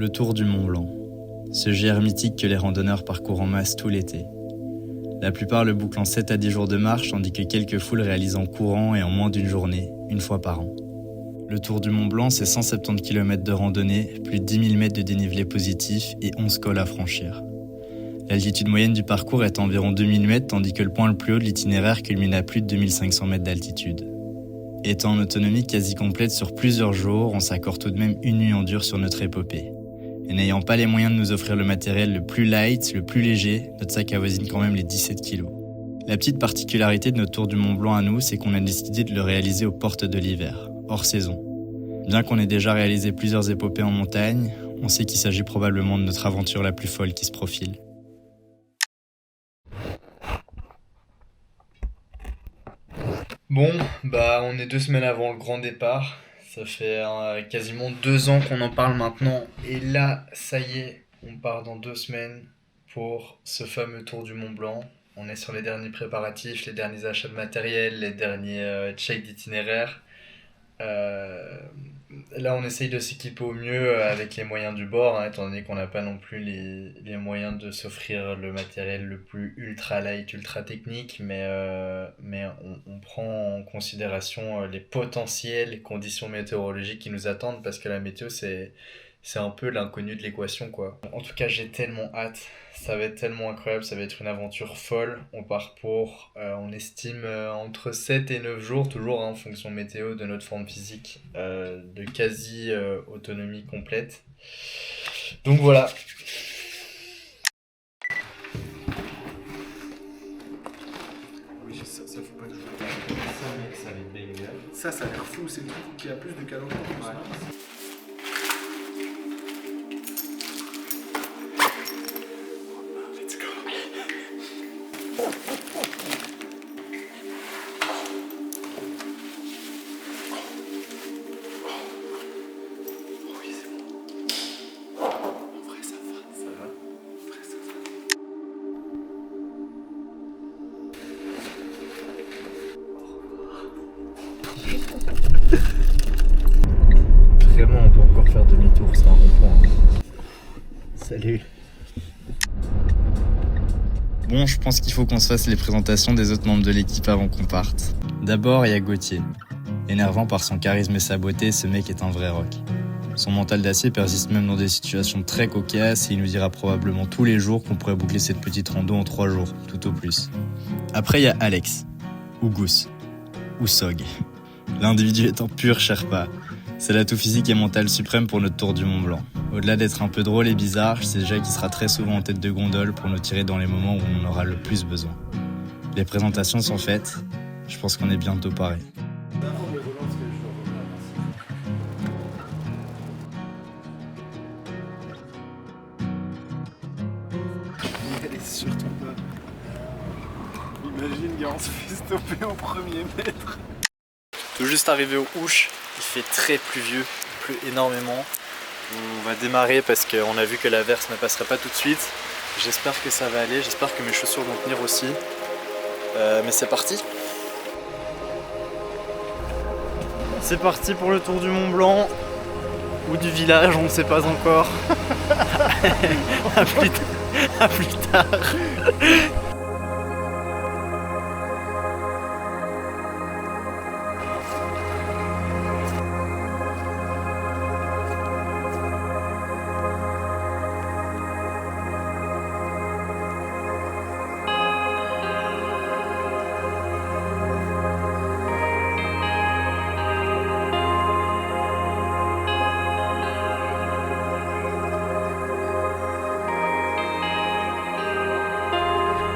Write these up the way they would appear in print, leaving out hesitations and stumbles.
Le Tour du Mont Blanc, ce GR mythique que les randonneurs parcourent en masse tout l'été. La plupart le bouclent en 7 à 10 jours de marche, tandis que quelques foules réalisent en courant et en moins d'une journée, une fois par an. Le Tour du Mont Blanc, c'est 170 km de randonnée, plus de 10 000 mètres de dénivelé positif et 11 cols à franchir. L'altitude moyenne du parcours est à environ 2000 mètres, tandis que le point le plus haut de l'itinéraire culmine à plus de 2500 mètres d'altitude. Étant en autonomie quasi complète sur plusieurs jours, on s'accorde tout de même une nuit en dur sur notre épopée. Et n'ayant pas les moyens de nous offrir le matériel le plus light, le plus léger, notre sac avoisine quand même les 17 kilos. La petite particularité de notre Tour du Mont Blanc à nous, c'est qu'on a décidé de le réaliser aux portes de l'hiver, hors saison. Bien qu'on ait déjà réalisé plusieurs épopées en montagne, on sait qu'il s'agit probablement de notre aventure la plus folle qui se profile. Bon, on est 2 semaines avant le grand départ. Ça fait quasiment 2 ans qu'on en parle maintenant. Et là, ça y est, on part dans 2 semaines pour ce fameux Tour du Mont Blanc. On est sur les derniers préparatifs, les derniers achats de matériel, les derniers checks d'itinéraire. Là, on essaye de s'équiper au mieux avec les moyens du bord, étant donné qu'on n'a pas non plus les moyens de s'offrir le matériel le plus ultra light, ultra technique, mais on prend en considération les potentielles conditions météorologiques qui nous attendent, parce que la météo, c'est un peu l'inconnu de l'équation, quoi. En tout cas, j'ai tellement hâte. Ça va être tellement incroyable, ça va être une aventure folle. On part pour, on estime, entre 7 et 9 jours, toujours en fonction météo, de notre forme physique, de quasi autonomie complète. Donc voilà. Oui, ça faut pas toujours. Ça, mec, ça va être banger. Ça a l'air fou, c'est le truc qui a plus de calories. Ouais. Vraiment, on peut encore faire demi-tour, c'est un rond-point. Salut. Bon, je pense qu'il faut qu'on se fasse les présentations des autres membres de l'équipe avant qu'on parte. D'abord, il y a Gauthier. Énervant par son charisme et sa beauté, ce mec est un vrai rock. Son mental d'acier persiste même dans des situations très cocasses et il nous dira probablement tous les jours qu'on pourrait boucler cette petite rando en 3 jours, tout au plus. Après, il y a Alex, ou Gous, ou Sog. L'individu est un pur Sherpa. C'est l'atout physique et mental suprême pour notre Tour du Mont Blanc. Au-delà d'être un peu drôle et bizarre, c'est déjà qu'il sera très souvent en tête de gondole pour nous tirer dans les moments où on en aura le plus besoin. Les présentations sont faites, je pense qu'on est bientôt parés. Surtout pas. Imagine, gars, on se fait stopper en premier mètre. Tout juste arrivé aux Ouches, il fait très pluvieux, il pleut énormément. On va démarrer parce qu'on a vu que l'averse ne passerait pas tout de suite. J'espère que ça va aller, j'espère que mes chaussures vont tenir aussi. Mais c'est parti. C'est parti pour le Tour du Mont Blanc, ou du village, on ne sait pas encore. À plus tard.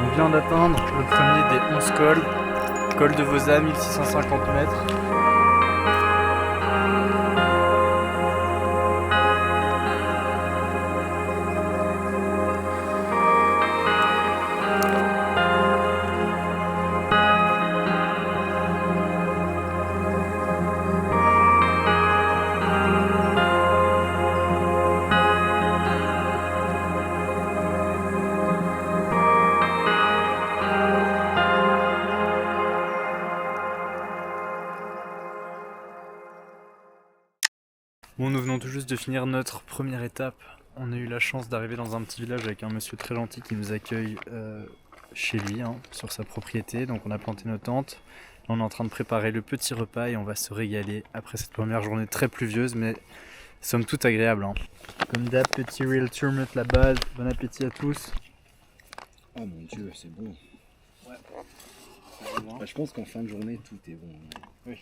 On vient d'atteindre le premier des 11 cols, col de Vosa, 1650 mètres. Bon, nous venons tout juste de finir notre première étape. On a eu la chance d'arriver dans un petit village avec un monsieur très gentil qui nous accueille chez lui, sur sa propriété. Donc on a planté nos tentes. Là, on est en train de préparer le petit repas et on va se régaler après cette première journée très pluvieuse, mais somme toute agréable. Comme d'hab, petit real turmet là-bas. Bon appétit à tous. Oh mon dieu, c'est bon. Ouais. Bah, je pense qu'en fin de journée, tout est bon. Oui.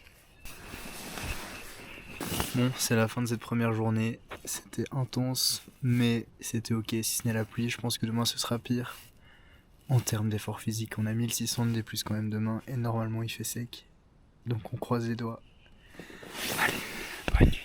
Bon, c'est la fin de cette première journée. C'était intense, mais c'était ok si ce n'est la pluie. Je pense que demain ce sera pire. En termes d'effort physique, on a 1600 de D+ quand même demain et normalement il fait sec. Donc on croise les doigts. Allez, bonne nuit.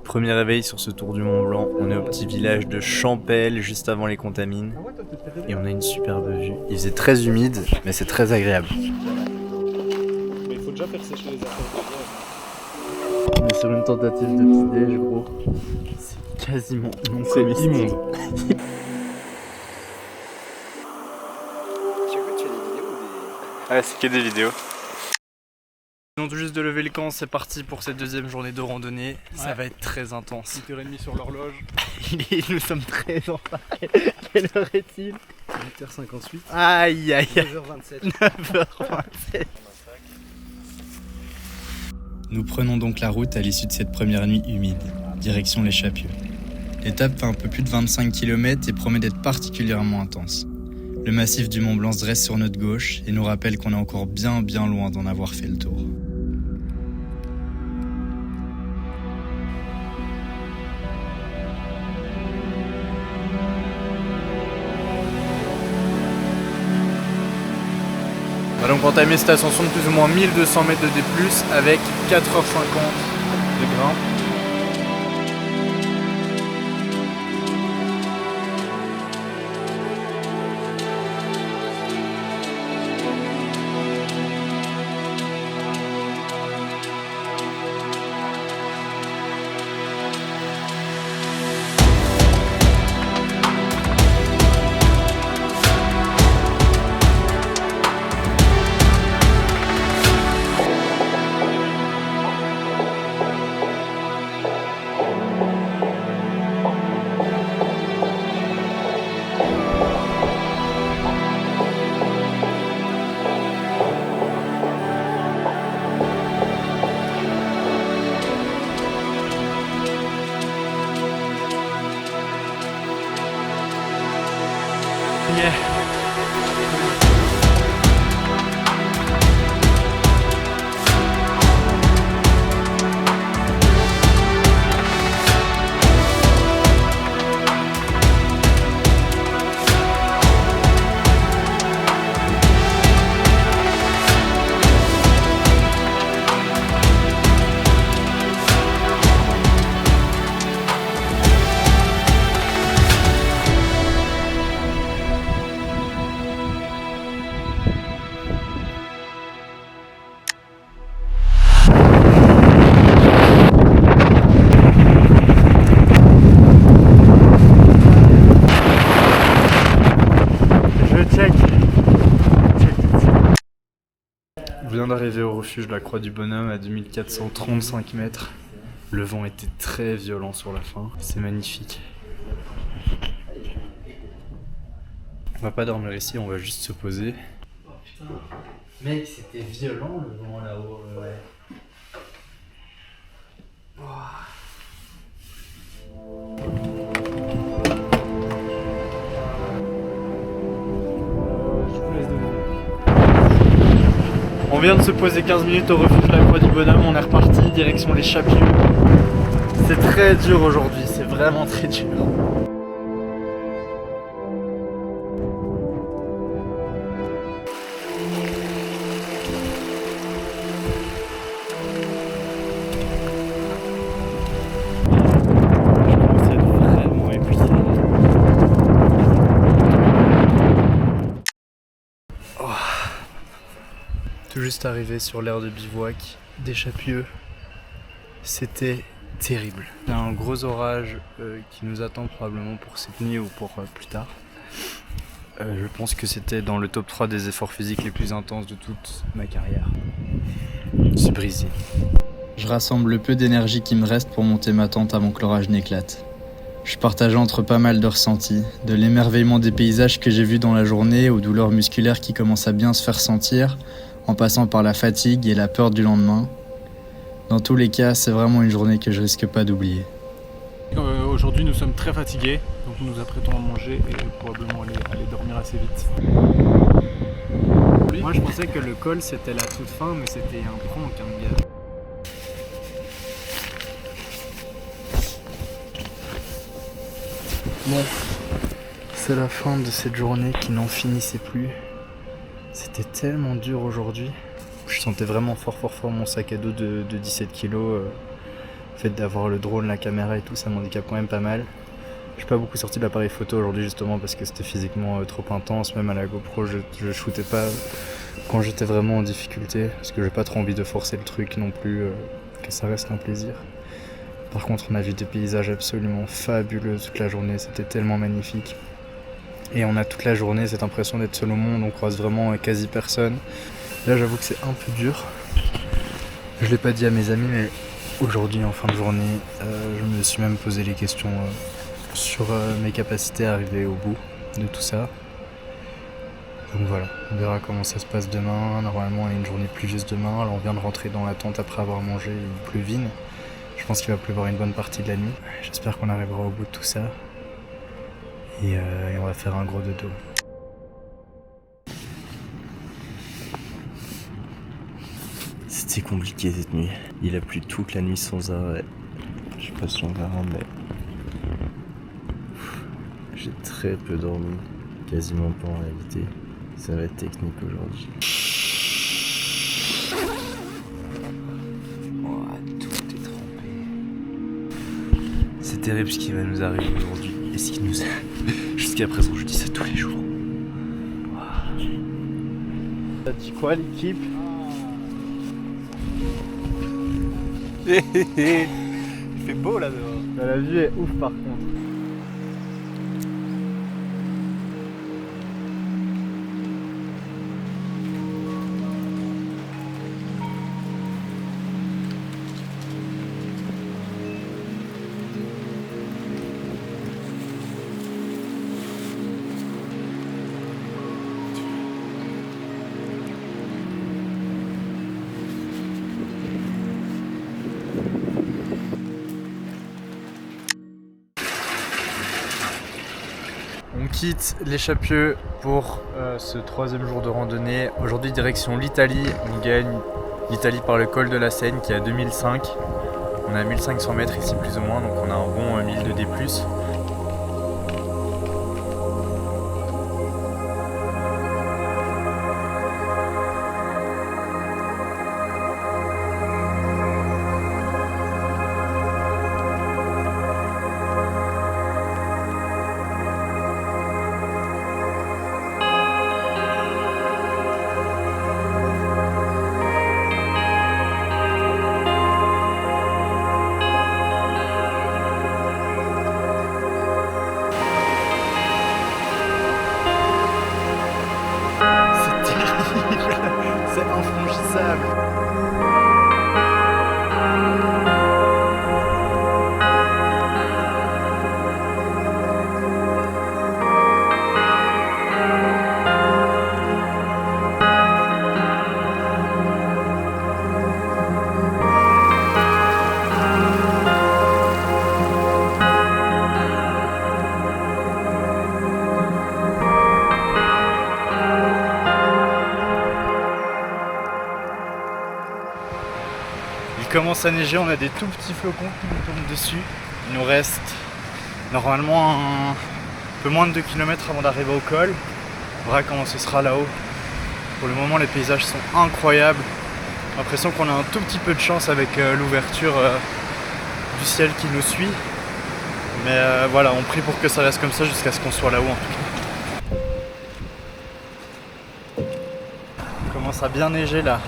Premier réveil sur ce tour du Mont Blanc, on est au petit village de Champel, juste avant les Contamines, et on a une superbe vue. Il faisait très humide, mais c'est très agréable. Mais il faut déjà faire sécher les affaires. On est sur une tentative de petit déj, gros. C'est quasiment non comestible. Immonde. Ouais, c'est que des vidéos. Ils ont tout juste de lever le camp, c'est parti pour cette deuxième journée de randonnée. Ça va être très intense. 8h30 sur l'horloge. Nous sommes très en retard. Quelle heure est-il? 8h58. Aïe aïe aïe. 9h27. 9h27. Nous prenons donc la route à l'issue de cette première nuit humide, direction les Chapieux. L'étape fait un peu plus de 25 km et promet d'être particulièrement intense. Le massif du Mont Blanc se dresse sur notre gauche et nous rappelle qu'on est encore bien loin d'en avoir fait le tour. On va donc entamer cette ascension de plus ou moins 1200 mètres de D+, avec 4h50 de grimpe. On vient d'arriver au refuge de la Croix du Bonhomme à 2435 mètres. Le vent était très violent sur la fin, c'est magnifique. On va pas dormir ici, on va juste se poser. Oh putain, mec, c'était violent le vent là-haut. Ouais. On vient de se poser 15 minutes au refuge de la Croix du Bonhomme, on est reparti, direction les Chapieux. C'est très dur aujourd'hui, c'est vraiment très dur. Je commence à être vraiment épuisé. juste arrivé sur l'aire de bivouac des Chapieux. C'était terrible. Il y a un gros orage qui nous attend probablement pour cette nuit ou pour plus tard. Je pense que c'était dans le top 3 des efforts physiques les plus intenses de toute ma carrière. Je suis brisé. Je rassemble le peu d'énergie qui me reste pour monter ma tente avant que l'orage n'éclate. Je partage entre pas mal de ressentis, de l'émerveillement des paysages que j'ai vus dans la journée aux douleurs musculaires qui commencent à bien se faire sentir, en passant par la fatigue et la peur du lendemain. Dans tous les cas, c'est vraiment une journée que je risque pas d'oublier. Aujourd'hui, nous sommes très fatigués, donc nous nous apprêtons à manger et probablement aller dormir assez vite. Moi, je pensais que le col c'était la toute fin, mais c'était un prank, hein, gars. Bon, c'est la fin de cette journée qui n'en finissait plus. C'était tellement dur aujourd'hui. Je sentais vraiment fort mon sac à dos de 17 kilos. Le fait d'avoir le drone, la caméra et tout, ça m'handicape quand même pas mal. Je suis pas beaucoup sorti de l'appareil photo aujourd'hui justement parce que c'était physiquement trop intense. Même à la GoPro, je shootais pas quand j'étais vraiment en difficulté parce que j'ai pas trop envie de forcer le truc non plus, que ça reste un plaisir. Par contre, on a vu des paysages absolument fabuleux toute la journée, c'était tellement magnifique. Et on a toute la journée cette impression d'être seul au monde, on croise vraiment quasi personne. Là, j'avoue que c'est un peu dur. Je l'ai pas dit à mes amis, mais aujourd'hui, en fin de journée, je me suis même posé les questions sur mes capacités à arriver au bout de tout ça. Donc voilà, on verra comment ça se passe demain. Normalement, il y a une journée pluvieuse demain. Alors, on vient de rentrer dans la tente après avoir mangé une pleuvine. Je pense qu'il va pleuvoir une bonne partie de la nuit. J'espère qu'on arrivera au bout de tout ça. Et on va faire un gros dodo. C'était compliqué cette nuit. Il a plu toute la nuit sans arrêt. Je sais pas si on verra, mais j'ai très peu dormi. Quasiment pas en réalité. Ça va être technique aujourd'hui. C'est terrible ce qui va nous arriver aujourd'hui et ce qui nous a... Jusqu'à présent, je dis ça tous les jours. T'as dit quoi l'équipe? Il fait beau là dehors. La vue est ouf par contre. On quitte les Chapieux pour ce troisième jour de randonnée. Aujourd'hui direction l'Italie. On gagne l'Italie par le col de la Seine qui est à 2005. On est à 1500 mètres ici plus ou moins, donc on a un bon 1000 de D+. C'est infranchissable. Il commence à neiger, on a des tout petits flocons qui nous tombent dessus. Il nous reste normalement un peu moins de 2 km avant d'arriver au col. On verra comment ce sera là-haut. Pour le moment, les paysages sont incroyables. J'ai l'impression qu'on a un tout petit peu de chance avec l'ouverture du ciel qui nous suit. Mais voilà, on prie pour que ça reste comme ça jusqu'à ce qu'on soit là-haut en tout cas. On commence à bien neiger là.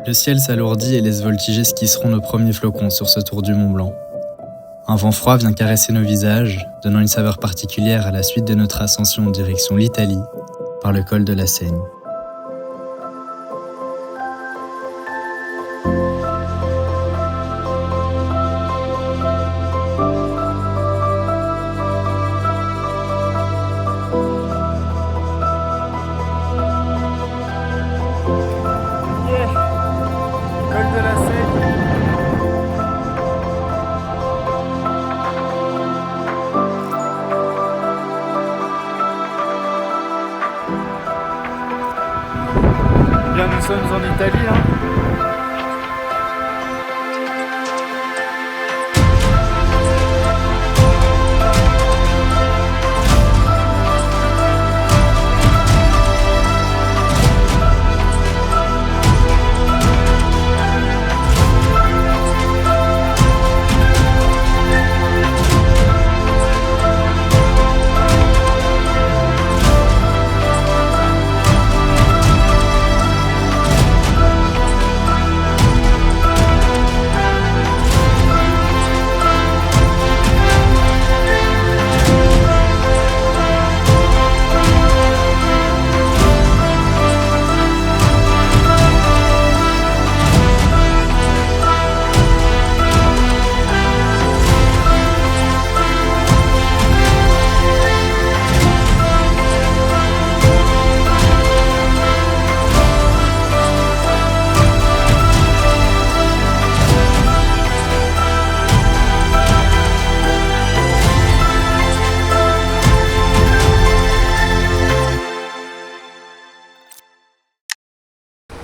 Le ciel s'alourdit et laisse voltiger ce qui seront nos premiers flocons sur ce tour du Mont Blanc. Un vent froid vient caresser nos visages, donnant une saveur particulière à la suite de notre ascension en direction l'Italie, par le col de la Seigne. Bien, nous sommes en Italie.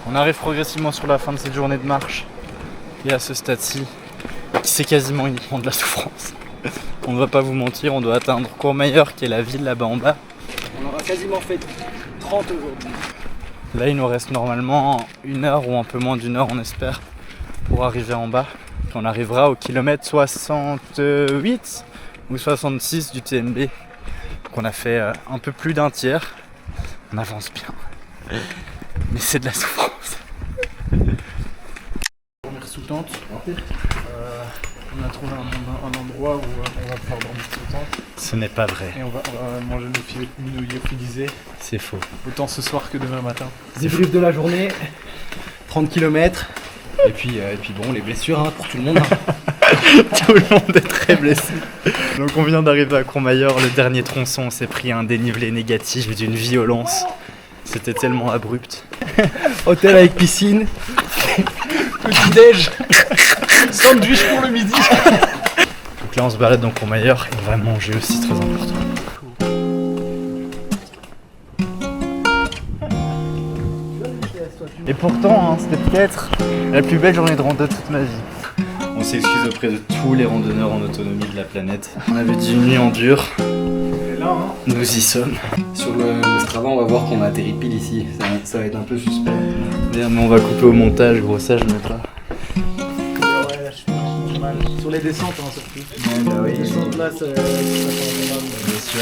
On arrive progressivement sur la fin de cette journée de marche. Et à ce stade-ci, c'est quasiment uniquement de la souffrance. On ne va pas vous mentir, on doit atteindre Courmayeur qui est la ville là-bas en bas. On aura quasiment fait 30 aujourd'hui. Là il nous reste normalement 1 heure ou un peu moins d'1 heure on espère pour arriver en bas. Puis on arrivera au kilomètre 68 ou 66 du TMB. Donc on a fait un peu plus d'un tiers. On avance bien. Mais c'est de la souffrance. Dormir sous tente. On a trouvé un endroit où on va pouvoir dormir sous tente. Ce n'est pas vrai. Et on va manger nos lyophilisés. C'est faux. Autant ce soir que demain matin. Débrief de la journée, 30 km. Et puis bon, les blessures pour tout le monde. Tout le monde est très blessé. Donc on vient d'arriver à Courmayeur, le dernier tronçon, on s'est pris un dénivelé négatif d'une violence. C'était tellement abrupt. Hôtel avec piscine. Petit déj. Sandwich pour le midi. Donc là on se balade dans Courmayeur et on va manger aussi, très important. Et pourtant, c'était peut-être la plus belle journée de rando de toute ma vie. On s'excuse auprès de tous les randonneurs en autonomie de la planète. On avait dit une nuit en dur. Nous y sommes. Sur le Strava, on va voir qu'on a atterri pile ici. Ça va être un peu suspect. Merde, mais on va couper au montage, gros, ça je ne mets pas. Ouais, là, je suis mal. Sur les descentes, surtout. Bah oui, Les descentes là, ça fait mal. Bien sûr.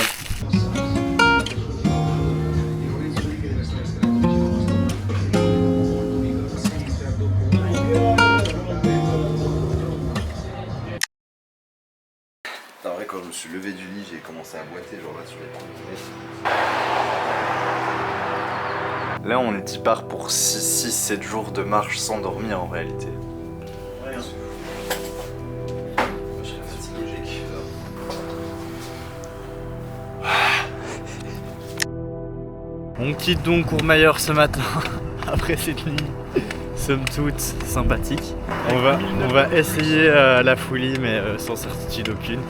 En vrai, quand je me suis levé du lit, j'ai commencé à boiter, genre là sur les premiers mètres. Là, on y part pour 6-7 jours de marche sans dormir en réalité. Ouais, Je serais fatigué, j'ai kiffé là. On quitte donc Courmayeur ce matin, après cette nuit, somme toute sympathique. On va essayer la folie, mais sans certitude aucune.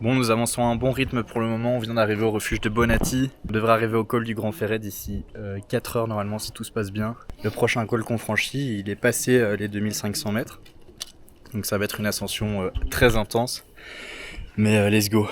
Bon, nous avançons à un bon rythme pour le moment, on vient d'arriver au refuge de Bonatti. On devrait arriver au col du Grand Ferret d'ici 4 heures normalement si tout se passe bien. Le prochain col qu'on franchit, il est passé les 2500 mètres. Donc ça va être une ascension très intense. Mais let's go.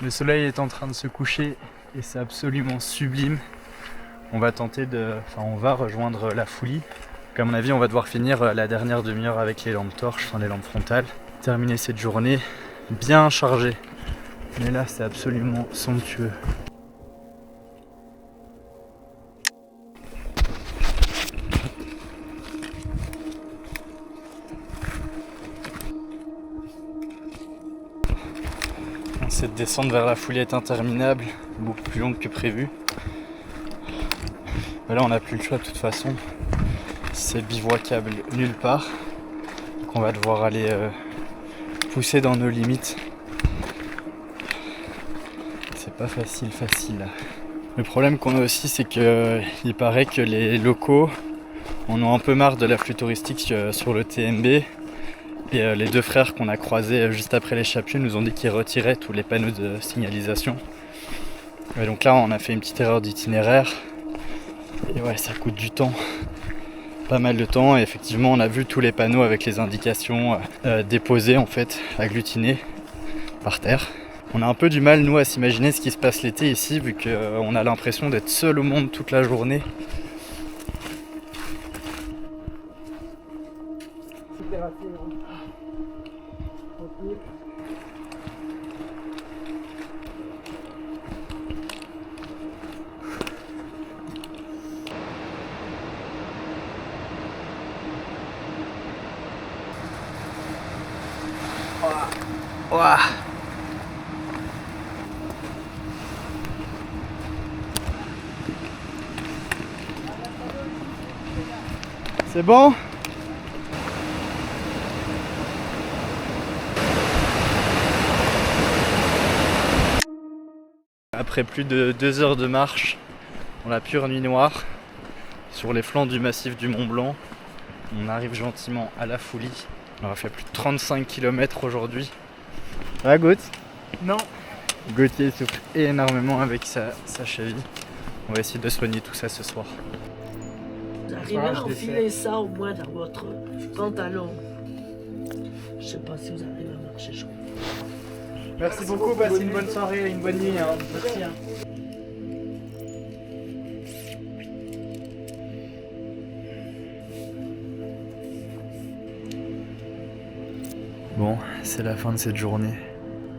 Le soleil est en train de se coucher et c'est absolument sublime. On va on va rejoindre la Foulie. Donc à mon avis, on va devoir finir la dernière demi-heure avec les lampes torches, enfin les lampes frontales. Terminer cette journée bien chargée. Mais là, c'est absolument somptueux. Cette descente vers la Foulie est interminable, beaucoup plus longue que prévu. Mais là on n'a plus le choix de toute façon, c'est bivouacable nulle part. Donc on va devoir aller pousser dans nos limites. C'est pas facile. Le problème qu'on a aussi, c'est que il paraît que les locaux en ont un peu marre de l'afflux touristique sur le TMB. Et les deux frères qu'on a croisés juste après les Chaput nous ont dit qu'ils retiraient tous les panneaux de signalisation. Et donc là on a fait une petite erreur d'itinéraire. Et ouais, ça coûte du temps. Pas mal de temps. Et effectivement on a vu tous les panneaux avec les indications déposées en fait, agglutinés par terre. On a un peu du mal nous à s'imaginer ce qui se passe l'été ici, vu qu'on a l'impression d'être seul au monde toute la journée. Ouah. C'est bon? Après plus de 2 heures de marche, dans la pure nuit noire, sur les flancs du massif du Mont Blanc, on arrive gentiment à la Foulie. On aura fait plus de 35 km aujourd'hui. Ça va, Gauthier? Non. Gauthier souffre énormément avec sa cheville. On va essayer de soigner tout ça ce soir. Vous arrivez à enfiler ça au moins dans votre pantalon. Je sais pas si vous arrivez à marcher chaud. Merci beaucoup, passez une bonne soirée et une bonne nuit. Hein. Merci. Hein. Bon, c'est la fin de cette journée.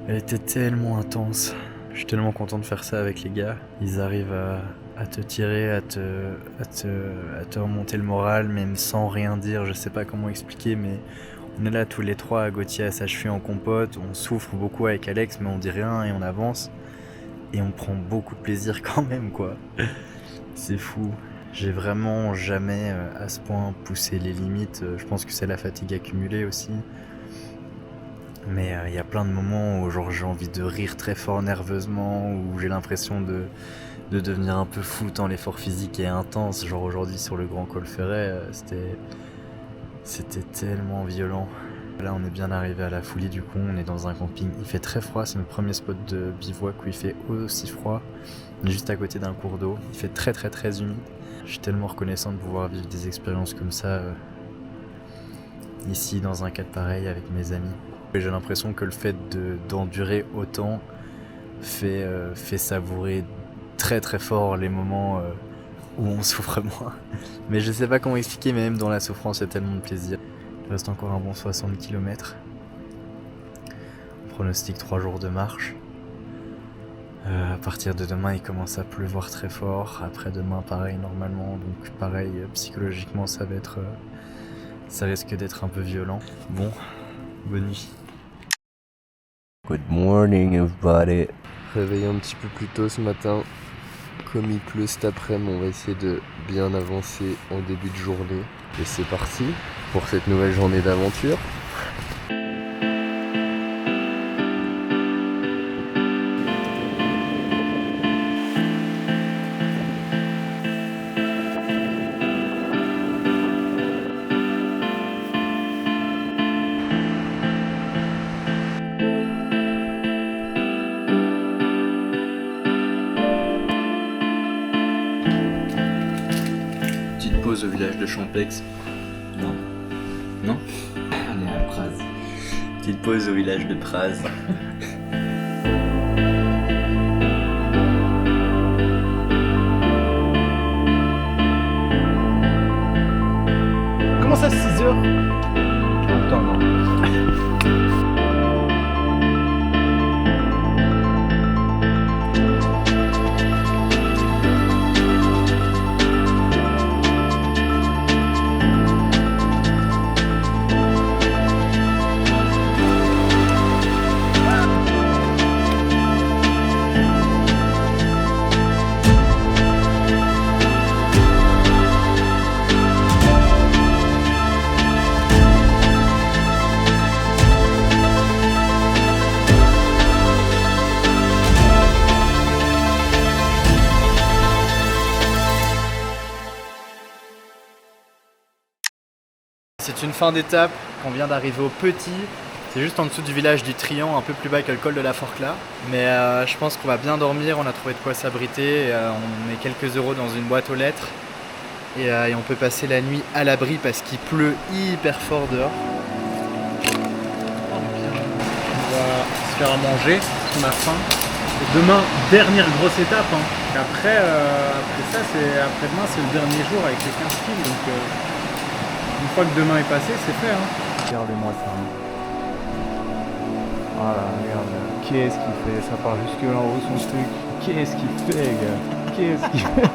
Elle était tellement intense. Je suis tellement content de faire ça avec les gars. Ils arrivent à te tirer, à te remonter le moral, même sans rien dire. Je sais pas comment expliquer, mais on est là tous les trois, Gauthier à sa cheville en compote. On souffre beaucoup avec Alex, mais on dit rien et on avance. Et on prend beaucoup de plaisir quand même, quoi. C'est fou. J'ai vraiment jamais à ce point poussé les limites. Je pense que c'est la fatigue accumulée aussi. Mais y a plein de moments où genre, j'ai envie de rire très fort nerveusement, où j'ai l'impression de devenir un peu fou tant l'effort physique est intense. Genre aujourd'hui sur le Grand Col Ferret, c'était tellement violent. Là on est bien arrivé à la Foulie du coup, on est dans un camping, il fait très froid, c'est notre premier spot de bivouac où il fait aussi froid. On est juste à côté d'un cours d'eau, il fait très humide. Je suis tellement reconnaissant de pouvoir vivre des expériences comme ça ici dans un cadre pareil avec mes amis. Et j'ai l'impression que le fait d'endurer autant fait savourer très fort les moments où on souffre moins. Mais je sais pas comment expliquer, mais même dans la souffrance il y a tellement de plaisir. Il reste encore un bon 60 km. On pronostique 3 jours de marche. À partir de demain, il commence à pleuvoir très fort. Après demain, pareil normalement. Donc pareil, psychologiquement, ça risque d'être un peu violent. Bon, bonne nuit. Good morning everybody. Réveillé un petit peu plus tôt ce matin. Comme il pleut cet après-midi, on va essayer de bien avancer en début de journée. Et c'est parti pour cette nouvelle journée d'aventure. Petite pause au village de Champex. Non. Non? On est à Praz. Petite pause au village de Praz. Comment ça, 6 heures? Attends, non. C'est une fin d'étape, on vient d'arriver au Petit. C'est juste en dessous du village du Trian, un peu plus bas que le col de la Forclaz. Mais je pense qu'on va bien dormir, on a trouvé de quoi s'abriter. On met quelques euros dans une boîte aux lettres. Et on peut passer la nuit à l'abri parce qu'il pleut hyper fort dehors. On va se faire à manger, parce qu'on a faim. Et demain, dernière grosse étape. Et après demain, c'est le dernier jour avec les 15 kills. Donc une fois que demain est passé, c'est fait. Regardez-moi ça. Voilà, regarde. Qu'est-ce qu'il fait? Ça part jusque là en haut son truc. Qu'est-ce qu'il fait, gars? Qu'est-ce qu'il fait?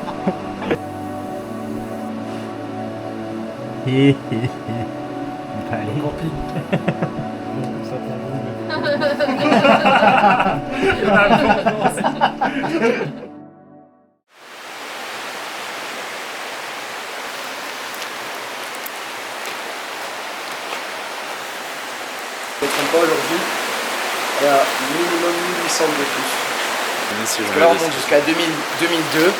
Je ne me trompe pas aujourd'hui, il y a minimum 1800 de plus. Parce que là on monte jusqu'à 2002,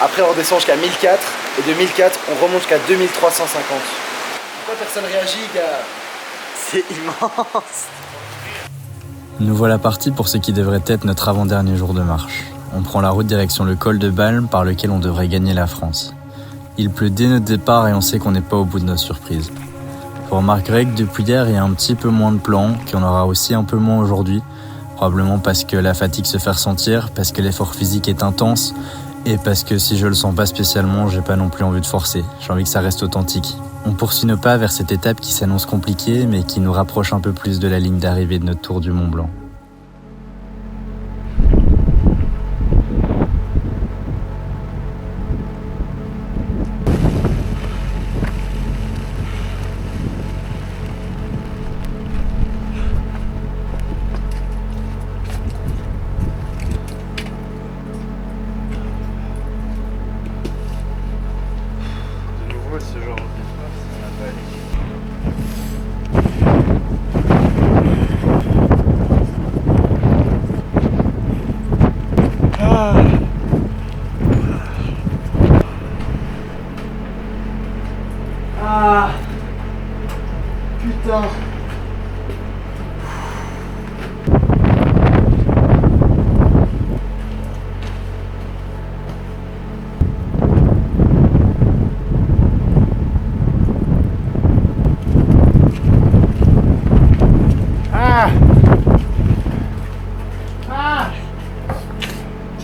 après on redescend jusqu'à 1004, et de 1004 on remonte jusqu'à 2350. Pourquoi personne réagit, gars? C'est immense! Nous voilà partis pour ce qui devrait être notre avant-dernier jour de marche. On prend la route direction le col de Balme par lequel on devrait gagner la France. Il pleut dès notre départ et on sait qu'on n'est pas au bout de nos surprises. Vous remarquerez que depuis hier, il y a un petit peu moins de plans, qu'il y en aura aussi un peu moins aujourd'hui. Probablement parce que la fatigue se fait ressentir, parce que l'effort physique est intense, et parce que si je le sens pas spécialement, j'ai pas non plus envie de forcer. J'ai envie que ça reste authentique. On poursuit nos pas vers cette étape qui s'annonce compliquée, mais qui nous rapproche un peu plus de la ligne d'arrivée de notre tour du Mont Blanc. Ce genre d'épreuve, ça n'a pas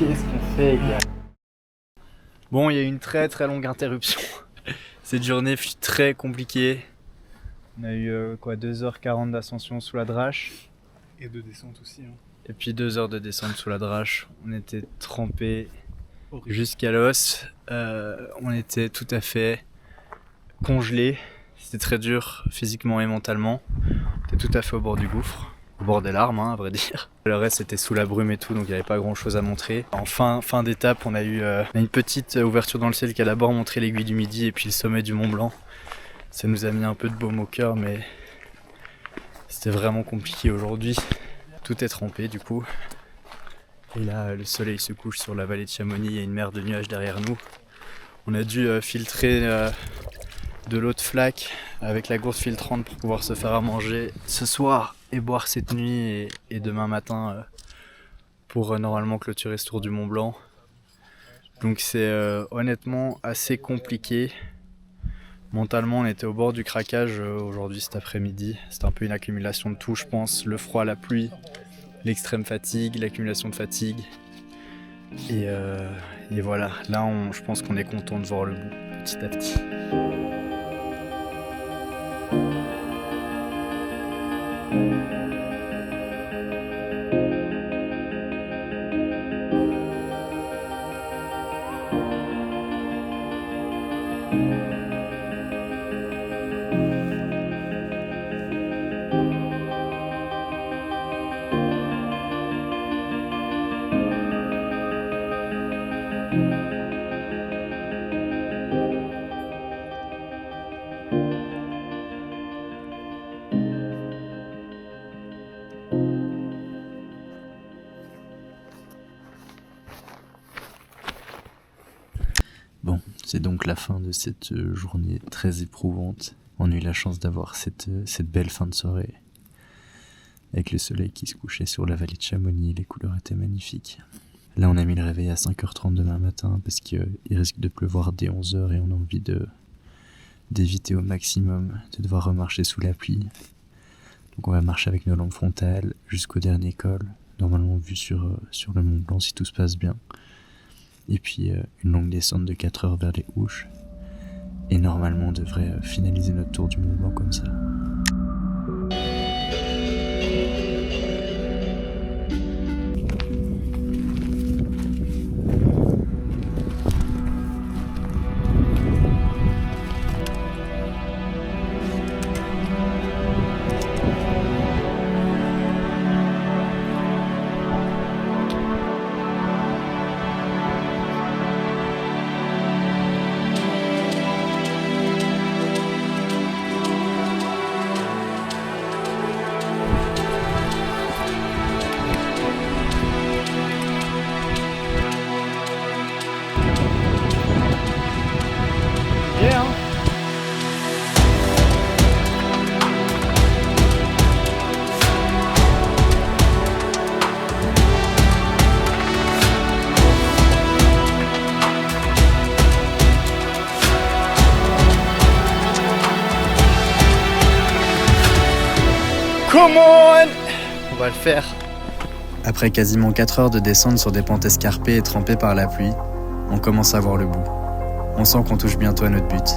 Qu'est-ce qu'on fait, gars? Bon, il y a eu une très très longue interruption. Cette journée fut très compliquée. On a eu 2h40 d'ascension sous la Drache. Et de descente aussi. Hein. Et puis 2 heures de descente sous la Drache. On était trempés jusqu'à l'os. On était tout à fait congelés. C'était très dur physiquement et mentalement. On était tout à fait au bord du gouffre. Au bord des larmes, hein, à vrai dire. Le reste c'était sous la brume et tout, donc il n'y avait pas grand chose à montrer. En fin d'étape, on a eu une petite ouverture dans le ciel qui a d'abord montré l'aiguille du Midi et puis le sommet du Mont Blanc. Ça nous a mis un peu de baume au cœur, mais c'était vraiment compliqué aujourd'hui. Tout est trempé du coup. Et là, le soleil se couche sur la vallée de Chamonix, il y a une mer de nuages derrière nous. On a dû filtrer de l'eau de flaque avec la gourde filtrante pour pouvoir se faire à manger ce soir et boire cette nuit et demain matin pour normalement clôturer ce tour du Mont Blanc. Donc c'est honnêtement assez compliqué. Mentalement on était au bord du craquage aujourd'hui cet après-midi. C'était un peu une accumulation de tout je pense, le froid, la pluie, l'extrême fatigue, l'accumulation de fatigue. Et voilà, là je pense qu'on est content de voir le bout petit à petit. Bon, c'est donc la fin de cette journée très éprouvante. On a eu la chance d'avoir cette belle fin de soirée. Avec le soleil qui se couchait sur la vallée de Chamonix, les couleurs étaient magnifiques. Là, on a mis le réveil à 5h30 demain matin parce qu'il risque de pleuvoir dès 11h et on a envie d'éviter au maximum de devoir remarcher sous la pluie. Donc on va marcher avec nos lampes frontales jusqu'au dernier col, normalement vu sur le Mont Blanc si tout se passe bien. Et puis une longue descente de 4 heures vers les Ouches. Et normalement on devrait finaliser notre tour du Mont Blanc comme ça. Come on! On va le faire. Après quasiment 4 heures de descente sur des pentes escarpées et trempées par la pluie, on commence à voir le bout. On sent qu'on touche bientôt à notre but.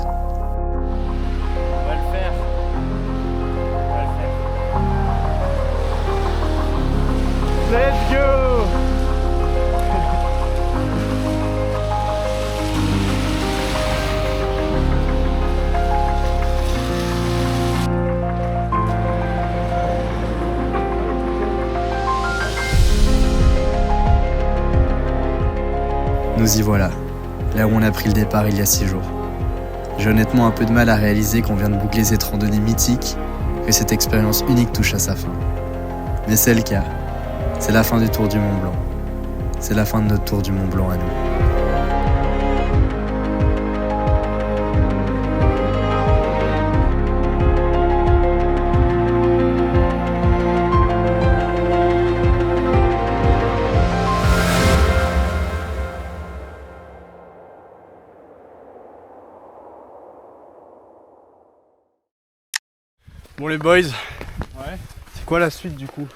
On va le faire. On va le faire. Let's go! Nous y voilà, là où on a pris le départ il y a 6 jours. J'ai honnêtement un peu de mal à réaliser qu'on vient de boucler cette randonnée mythique, que cette expérience unique touche à sa fin. Mais c'est le cas. C'est la fin du Tour du Mont Blanc. C'est la fin de notre Tour du Mont Blanc à nous. Bon les boys, Ouais. c'est quoi la suite du coup?